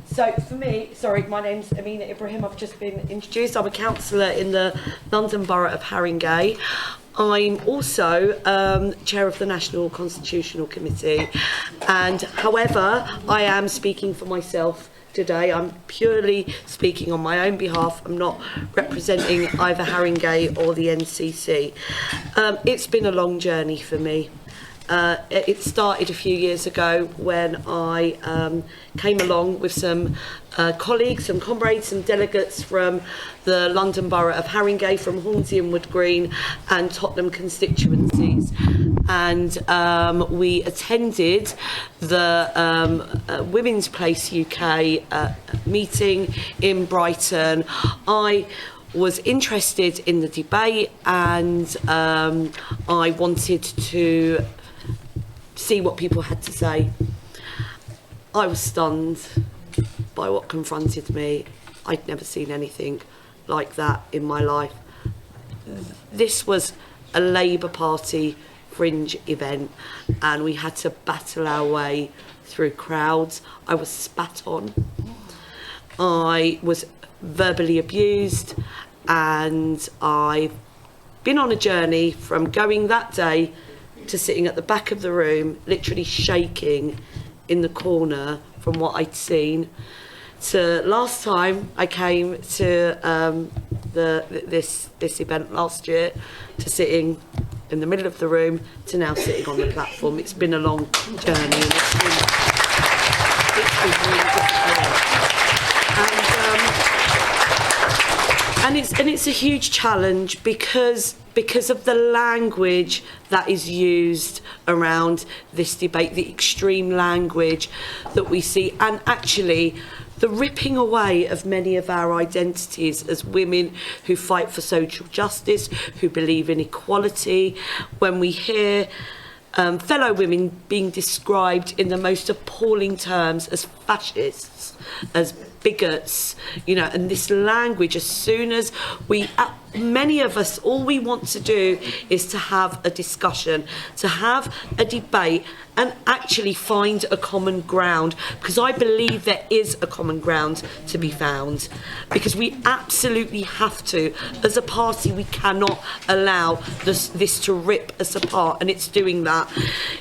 So for me, sorry, my name's Emina Ibrahim. I've just been introduced. I'm a councillor in the London Borough of Haringey. I'm also chair of the National Constitutional Committee, and however, I am speaking for myself today. I'm purely speaking on my own behalf. I'm not representing either Haringey or the NCC. It's been a long journey for me. It started a few years ago when I came along with some colleagues, some comrades, some delegates from the London Borough of Haringey, from Hornsey and Wood Green and Tottenham constituencies. And we attended the Women's Place UK meeting in Brighton. I was interested in the debate, and I wanted to see what people had to say. I was stunned by what confronted me. I'd never seen anything like that in my life. This was a Labour Party fringe event, and we had to battle our way through crowds. I was spat on. I was verbally abused, and I've been on a journey from going that day to sitting at the back of the room, literally shaking in the corner from what I'd seen, to last time I came to this event last year, to sitting in the middle of the room, to now sitting on the platform. It's been a long journey, and it's been really difficult. And it's a huge challenge because of the language that is used around this debate, the extreme language that we see, and actually the ripping away of many of our identities as women who fight for social justice, who believe in equality. When we hear fellow women being described in the most appalling terms as fascists, as bigots, you know, and this language, as soon as many of us, all we want to do is to have a discussion, to have a debate, and actually find a common ground, because I believe there is a common ground to be found, because we absolutely have to. As a party, we cannot allow this to rip us apart, and it's doing that.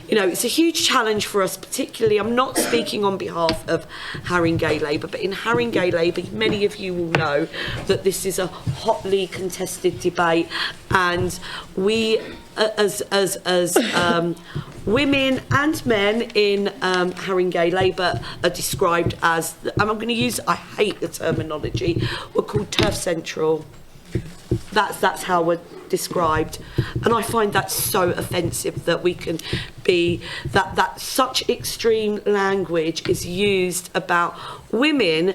You know, it's a huge challenge for us, particularly. I'm not speaking on behalf of Haringey Labour, but in Haringey Labour, many of you will know that this is a hotly contested debate, and we, as women and men in Haringey Labour, are described as, and I'm going to use, I hate the terminology, we're called turf central. That's how we're described, and I find that so offensive that we can be, that such extreme language is used about women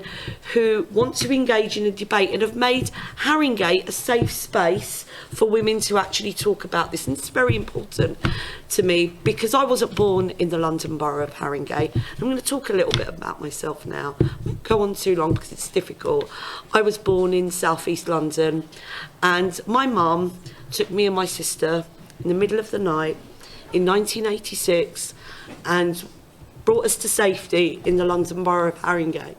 who want to engage in a debate, and have made Haringey a safe space for women to actually talk about this. And it's very important to me, because I wasn't born in the London Borough of Haringey. I'm going to talk a little bit about myself now. I won't go on too long because it's difficult. I was born in South East London, and my mum took me and my sister in the middle of the night in 1986 and brought us to safety in the London Borough of Haringey,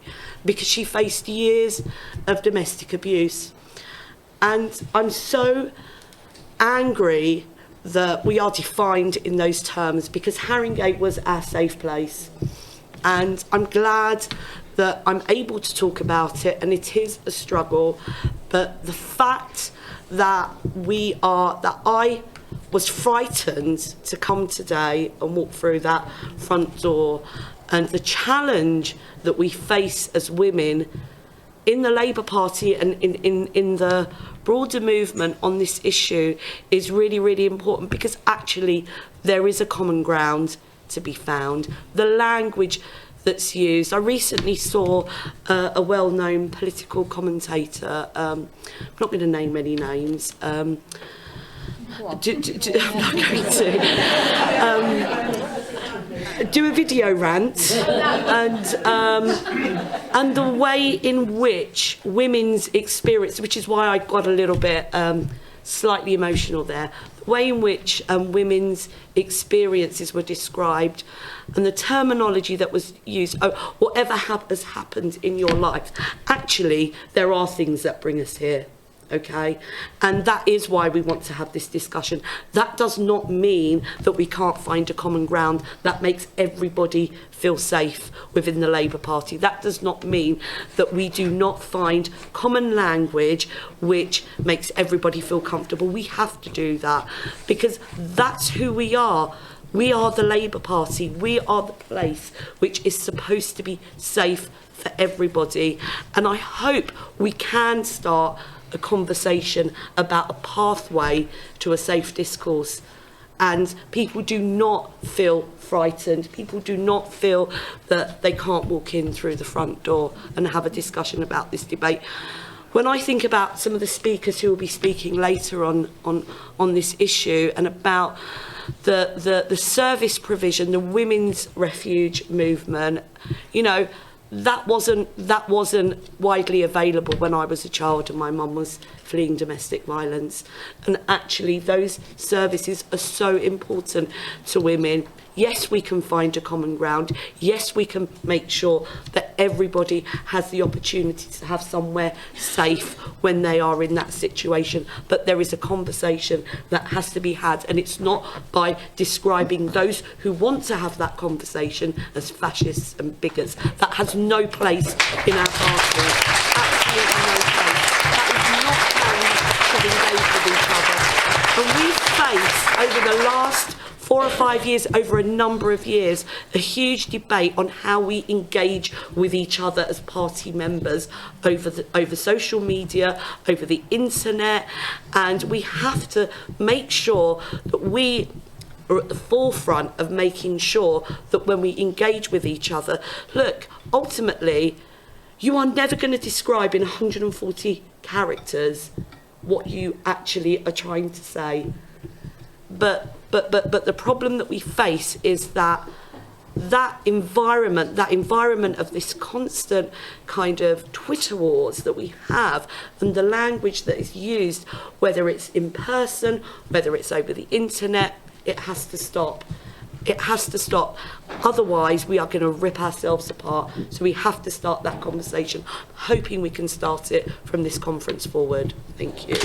because she faced years of domestic abuse. And I'm so angry that we are defined in those terms, because Haringey was our safe place. And I'm glad that I'm able to talk about it, and it is a struggle. But the fact that I was frightened to come today and walk through that front door, and the challenge that we face as women in the Labour Party and in the broader movement on this issue is really, really important, because actually there is a common ground to be found. The language that's used. I recently saw a well-known political commentator, I'm not going to name any names, I'm not going to, do a video rant, and the way in which women's experience, which is why I got a little bit slightly emotional there. The way in which women's experiences were described and the terminology that was used, whatever has happened in your life, actually, there are things that bring us here. Okay, and that is why we want to have this discussion. That does not mean that we can't find a common ground that makes everybody feel safe within the Labour Party. That does not mean that we do not find common language which makes everybody feel comfortable. We have to do that because that's who we are. We are the Labour Party. We are the place which is supposed to be safe for everybody. And I hope we can start a conversation about a pathway to a safe discourse, and people do not feel frightened. People do not feel that they can't walk in through the front door and have a discussion about this debate. When I think about some of the speakers who will be speaking later on this issue and about the service provision, the women's refuge movement, you know, that wasn't widely available when I was a child and my mum was fleeing domestic violence. And actually those services are so important to women. Yes, we can find a common ground. Yes, we can make sure that everybody has the opportunity to have somewhere safe when they are in that situation. But there is a conversation that has to be had, and it's not by describing those who want to have that conversation as fascists and bigots. That has no place in our party. Absolutely no place. That is not how we should engage with each other. And we face, over the last 4 or 5 years, over a number of years, a huge debate on how we engage with each other as party members over social media, over the internet, and we have to make sure that we are at the forefront of making sure that when we engage with each other, look, ultimately, you are never going to describe in 140 characters what you actually are trying to say. But the problem that we face is that environment of this constant kind of Twitter wars that we have, and the language that is used, whether it's in person, whether it's over the internet, it has to stop. It has to stop. Otherwise, we are going to rip ourselves apart. So we have to start that conversation. Hoping we can start it from this conference forward. Thank you.